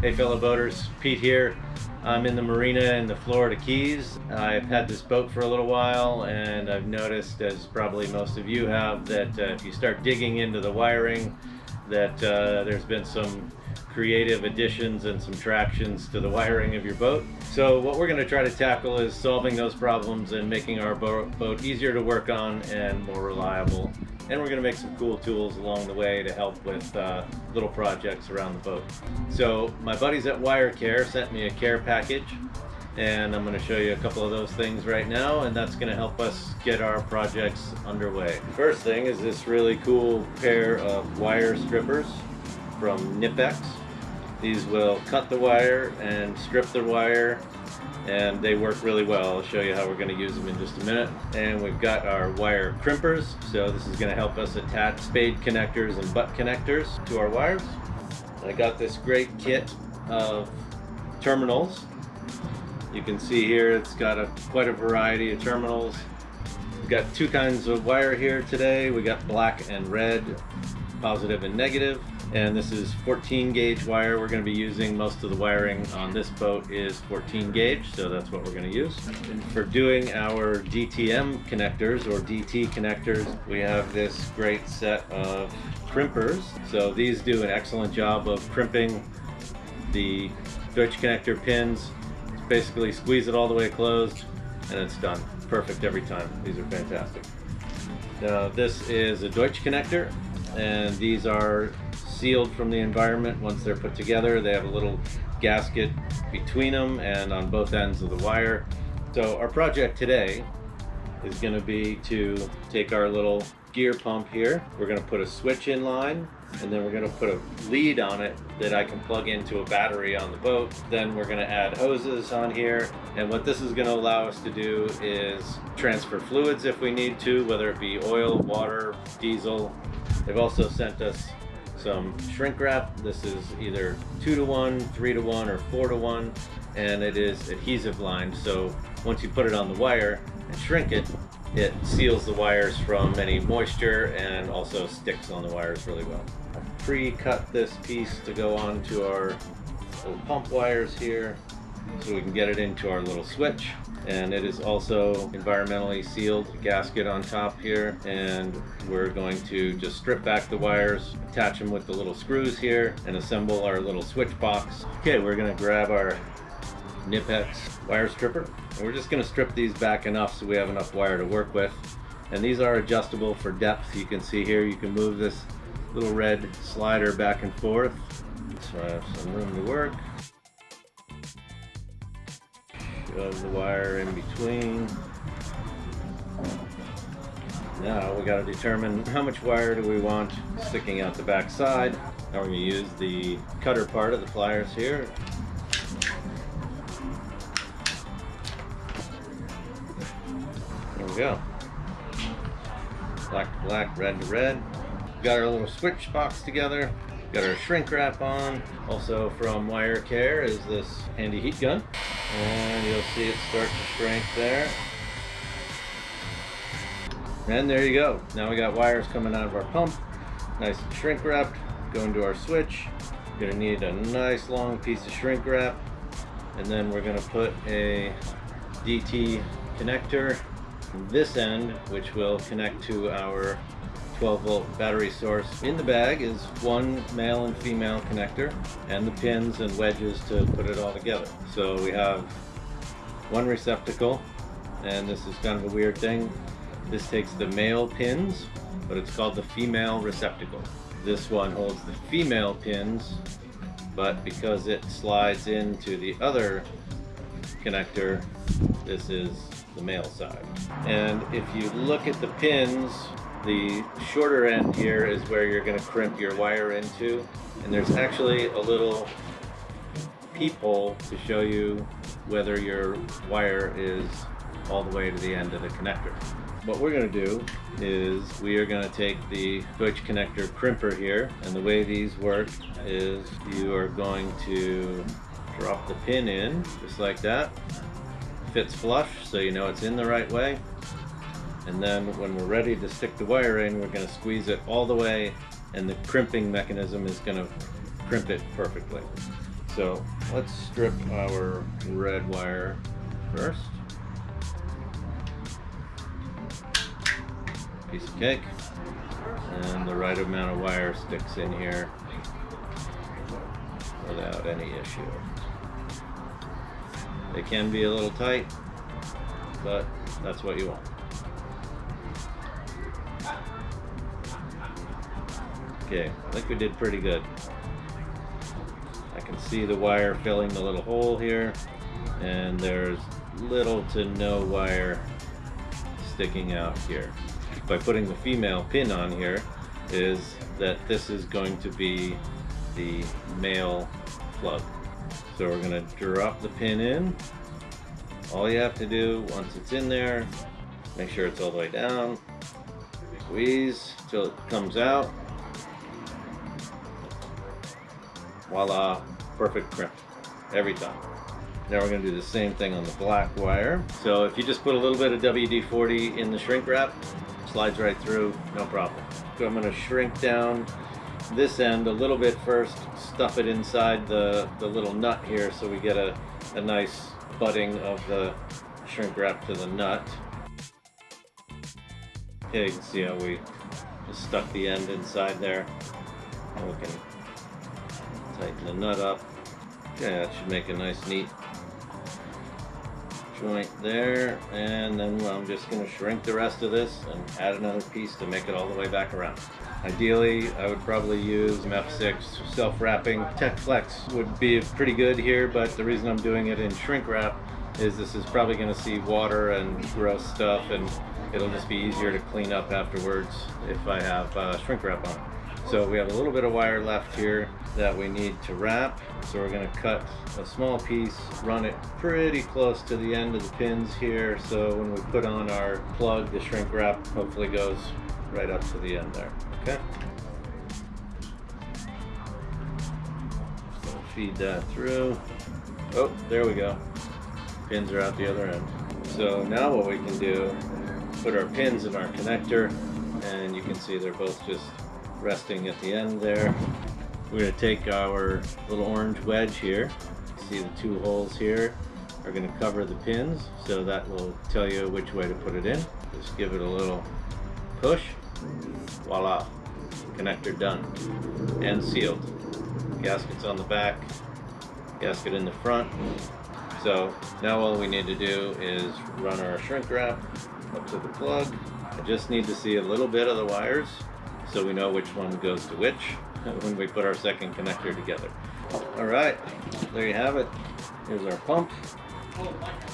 Hey fellow boaters, Pete here. I'm in the marina in the Florida Keys. I've had this boat for a little while, and I've noticed, as probably most of you have, that if you start digging into the wiring, that there's been some creative additions and subtractions to the wiring of your boat. So what we're going to try to tackle is solving those problems and making our boat easier to work on and more reliable. And we're going to make some cool tools along the way to help with little projects around the boat. So my buddies at WireCare sent me a care package, and I'm going to show you a couple of those things right now, and that's going to help us get our projects underway. First thing is this really cool pair of wire strippers from Knipex. These will cut the wire and strip the wire, and they work really well. I'll show you how we're going to use them in just a minute. And we've got our wire crimpers, so this is going to help us attach spade connectors and butt connectors to our wires. I got this great kit of terminals. You can see here it's got quite a variety of terminals. We've got two kinds of wire here today. We got black and red, positive and negative. And this is 14 gauge wire we're going to be using. Most of the wiring on this boat is 14 gauge, so that's what we're going to use. And for doing our DTM connectors or DT connectors, we have this great set of crimpers. So these do an excellent job of crimping the Deutsch connector pins. Basically squeeze it all the way closed and it's done. Perfect every time. These are fantastic. Now this is a Deutsch connector, and these are sealed from the environment. Once they're put together, they have a little gasket between them and on both ends of the wire. So our project today is going to be to take our little gear pump here. We're going to put a switch in line, and then we're going to put a lead on it that I can plug into a battery on the boat. Then we're going to add hoses on here, and what this is going to allow us to do is transfer fluids if we need to, whether it be oil, water, diesel. They've also sent us some shrink wrap. This is either 2-to-1, 3-to-1, or 4-to-1, and it is adhesive lined, so once you put it on the wire and shrink it, it seals the wires from any moisture and also sticks on the wires really well. I've pre-cut this piece to go onto our little pump wires here so we can get it into our little switch. And it is also environmentally sealed, gasket on top here, and we're going to just strip back the wires, attach them with the little screws here, and assemble our little switch box. Okay, we're going to grab our Knipex wire stripper, and we're just going to strip these back enough so we have enough wire to work with. And these are adjustable for depth. You can see here you can move this little red slider back and forth, so I have some room to work. Shove the wire in between. Now we got to determine how much wire do we want sticking out the back side. Now we're going to use the cutter part of the pliers here. There we go. Black to black, red to red. Got our little switch box together. Got our shrink wrap on. Also from WireCare is this handy heat gun. And you'll see it start to shrink there. And there you go. Now we got wires coming out of our pump. Nice and shrink wrapped. Going to our switch. You're gonna need a nice long piece of shrink wrap. And then we're gonna put a DT connector from this end, which will connect to our 12-volt battery source. In the bag is one male and female connector and the pins and wedges to put it all together. So we have one receptacle, and this is kind of a weird thing. This takes the male pins, but it's called the female receptacle. This one holds the female pins, but because it slides into the other connector, this is the male side. And if you look at the pins, the shorter end here is where you're going to crimp your wire into, and there's actually a little peephole to show you whether your wire is all the way to the end of the connector. What we're going to do is we are going to take the Bige connector crimper here, and the way these work is you are going to drop the pin in just like that. Fits flush, so you know it's in the right way. And then when we're ready to stick the wire in, we're going to squeeze it all the way, and the crimping mechanism is going to crimp it perfectly. So let's strip our red wire first. Piece of cake. And the right amount of wire sticks in here without any issue. They can be a little tight, but that's what you want. Okay, I think we did pretty good. I can see the wire filling the little hole here, and there's little to no wire sticking out here. By putting the female pin on here is that this is going to be the male plug. So we're going to drop the pin in. All you have to do once it's in there, make sure it's all the way down, squeeze till it comes out. Voila, perfect crimp every time. Now we're going to do the same thing on the black wire. So if you just put a little bit of WD-40 in the shrink wrap, slides right through, no problem. So I'm going to shrink down this end a little bit first, stuff it inside the little nut here so we get a nice butting of the shrink wrap to the nut. Okay, you can see how we just stuck the end inside there. And we can tighten the nut up. Okay, that should make a nice neat joint there, and then I'm just going to shrink the rest of this and add another piece to make it all the way back around. Ideally, I would probably use F6 self-wrapping. Tech Flex would be pretty good here, but the reason I'm doing it in shrink wrap is this is probably going to see water and gross stuff, and it'll just be easier to clean up afterwards if I have shrink wrap on. So we have a little bit of wire left here that we need to wrap. So we're going to cut a small piece, run it pretty close to the end of the pins here. So when we put on our plug, the shrink wrap hopefully goes right up to the end there. Okay. So feed that through. Oh, there we go. Pins are out the other end. So now what we can do, put our pins in our connector, and you can see they're both just resting at the end there. We're going to take our little orange wedge here. See the two holes here are going to cover the pins, so that will tell you which way to put it in. Just give it a little push. Voila, connector done and sealed. Gasket's on the back, gasket in the front. So now all we need to do is run our shrink wrap up to the plug. I just need to see a little bit of the wires so we know which one goes to which when we put our second connector together. All right, there you have it. Here's our pump.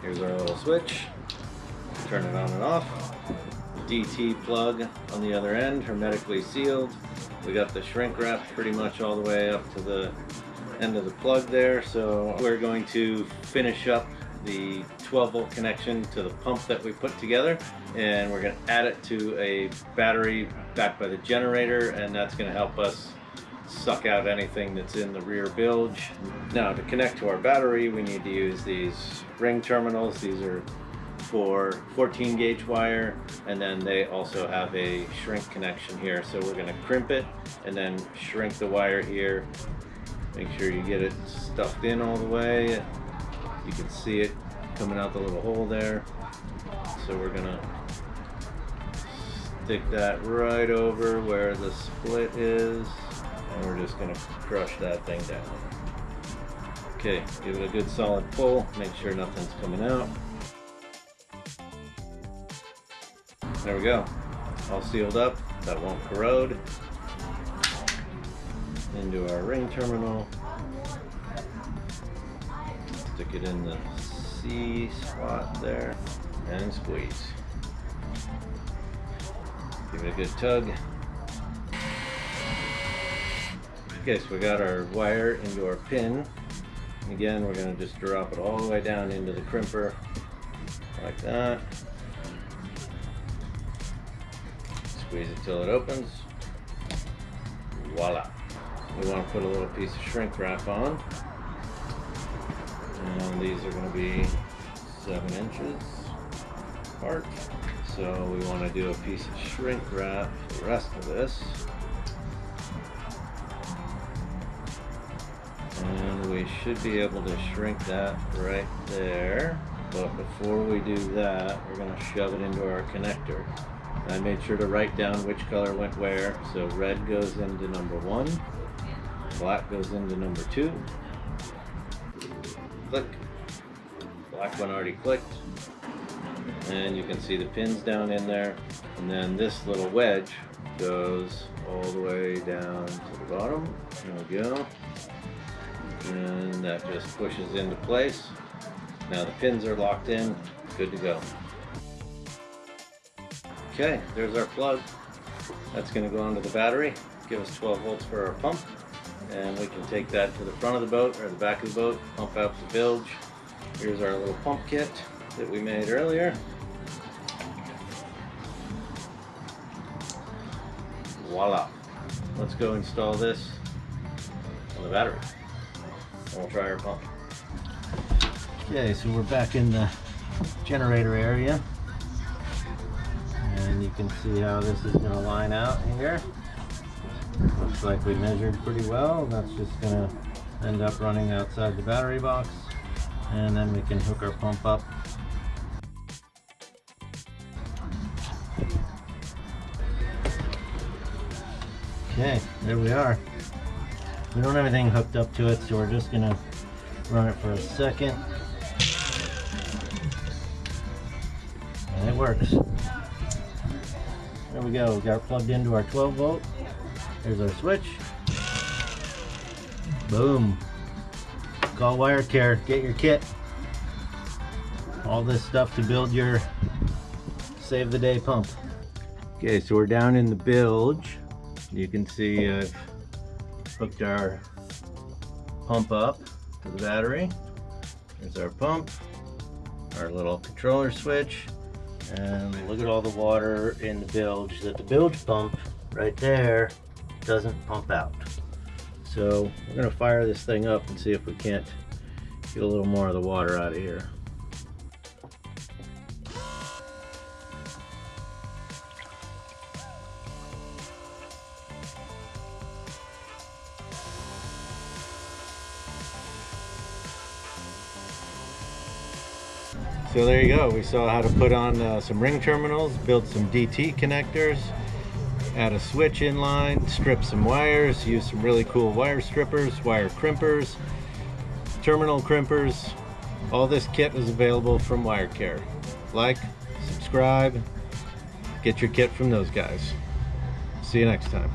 Here's our little switch. Turn it on and off. DT plug on the other end, hermetically sealed. We got the shrink wrap pretty much all the way up to the end of the plug there. So we're going to finish up the 12-volt connection to the pump that we put together, and we're going to add it to a battery backed by the generator, and that's going to help us suck out anything that's in the rear bilge. Now to connect to our battery, we need to use these ring terminals. These are for 14 gauge wire, and then they also have a shrink connection here. So we're going to crimp it and then shrink the wire here. Make sure you get it stuffed in all the way. You can see it coming out the little hole there. So we're gonna stick that right over where the split is, and we're just gonna crush that thing down. Okay, give it a good solid pull, make sure nothing's coming out. There we go, all sealed up, that won't corrode. Into our ring terminal. Stick it in the C spot there and squeeze. Give it a good tug. Okay, so we got our wire into our pin. Again, we're going to just drop it all the way down into the crimper like that. Squeeze it till it opens. Voila. We want to put a little piece of shrink wrap on. And these are going to be 7 inches apart. So we want to do a piece of shrink wrap for the rest of this. And we we should be able to shrink that right there. But before we do that, we're going to shove it into our connector. I made sure to write down which color went where. So red goes into number 1, black goes into number 2. Click. Black one already clicked. And you can see the pins down in there. And then this little wedge goes all the way down to the bottom. There we go. And that just pushes into place. Now the pins are locked in, good to go. Okay, there's our plug. That's going to go onto the battery, give us 12 volts for our pump, and we can take that to the front of the boat or the back of the boat, pump out the bilge. Here's our little pump kit that we made earlier. Voila! Let's go install this on the battery, and we'll try our pump. Okay, so we're back in the generator area, and you can see how this is going to line out here. Looks like we measured pretty well. That's just going to end up running outside the battery box, and then we can hook our pump up. Okay, there we are. We don't have anything hooked up to it, so we're just going to run it for a second. And it works. There we go. We got it plugged into our 12 volt. There's our switch. Boom. Call WireCare. Get your kit. All this stuff to build your save the day pump. Okay, so we're down in the bilge. You can see I've hooked our pump up to the battery. There's our pump, our little controller switch, and look at all the water in the bilge that the bilge pump right there doesn't pump out. So we're going to fire this thing up and see if we can't get a little more of the water out of here. So there you go. We saw how to put on some ring terminals, build some DT connectors, add a switch in line, strip some wires, use some really cool wire strippers, wire crimpers, terminal crimpers. All this kit is available from WireCare. Like, subscribe, get your kit from those guys. See you next time.